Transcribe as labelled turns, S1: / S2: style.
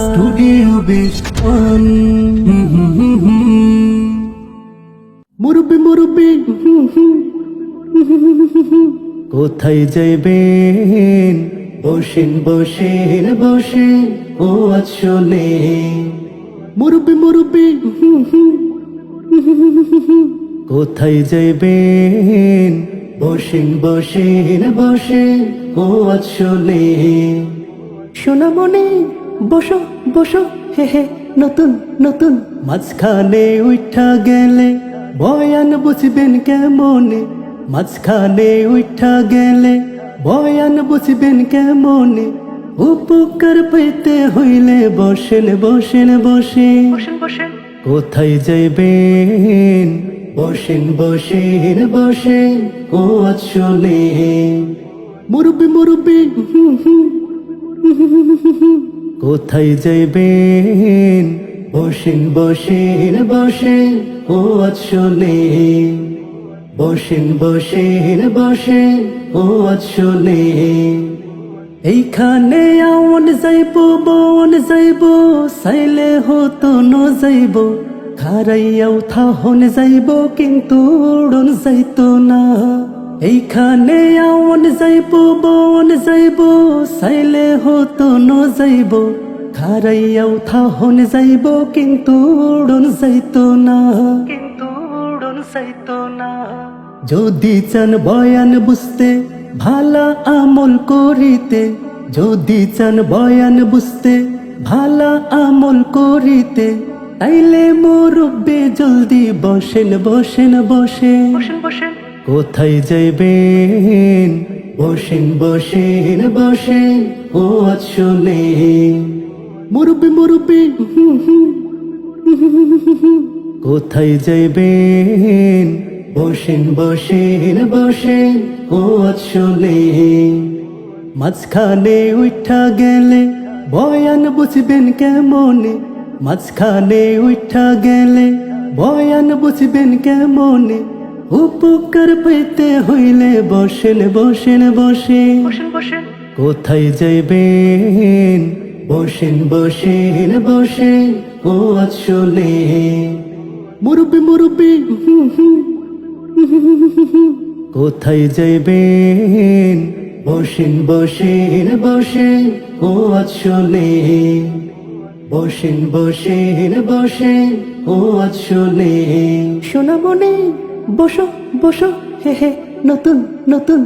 S1: studio বেস্টন মুরব্বি মুরব্বি কোথায় যাইবেন বসেন বসেন বসে ও আসলে মুরব্বি মুরব্বি কোথায় যাইবেন বসেন বসেন বসে ও আসলে সোনামণি বসো বসো হে হে নতুন নতুন মাঝখানে উঠা গেলে বয়ান বুঝবেন কেমনে মাঝখানে উঠা গেলে বয়ান বুঝবেন কেমনে উপকার পেতে হইলে বসেন বসেন বসে কোথায় যাইবেন বসেন বসেন বসে ও আসলে মুরব্বি মুরব্বি কোথায় যাইবেন বসেন বসেন বসে ও আসলে বসেন বসেন বসে ও আসলে এইখানে আওন যাইব বন যাইব সাইলে হতো ন যাইব খারাইয়াও থাহন যাইব কিন্তু উড়ন যাইতো না এইখানে আওন যাইব বন যাইব সাইলে হতো ন যাইব খারাইয়াও থাহন যাইব কিন্তু উড়ন যাইতো না যদি চান বয়ান বুঝতে ভালা আমল করিতে যদি চান বয়ান বুঝতে ভালা আমল করিতে তাইলে মুরব্বি জলদি বসেন বসেন বসে কোথায় যাইবেন বসেন বসেন বসে ও আসলে মুরব্বি মুরব্বি কোথায় যাইবেন বসেন বসেন বসে ও আসলে মাঝখানে উঠা গেলে বয়ান বুঝবেন কেমনে মাঝখানে উঠা গেলে বয়ান বুঝবেন কেমনে উপকার পেতে হইলে বসেন বসেন বসে কোথায় যাইবেন বসেন বসেন বসে ও আসলে মুরব্বি মুরব্বি কোথায় যাইবেন বসেন বসেন বসে ও আসলে বসেন বসেন বসে ও আসলে সোনামণি বসো বসো হে হে নতুন নতুন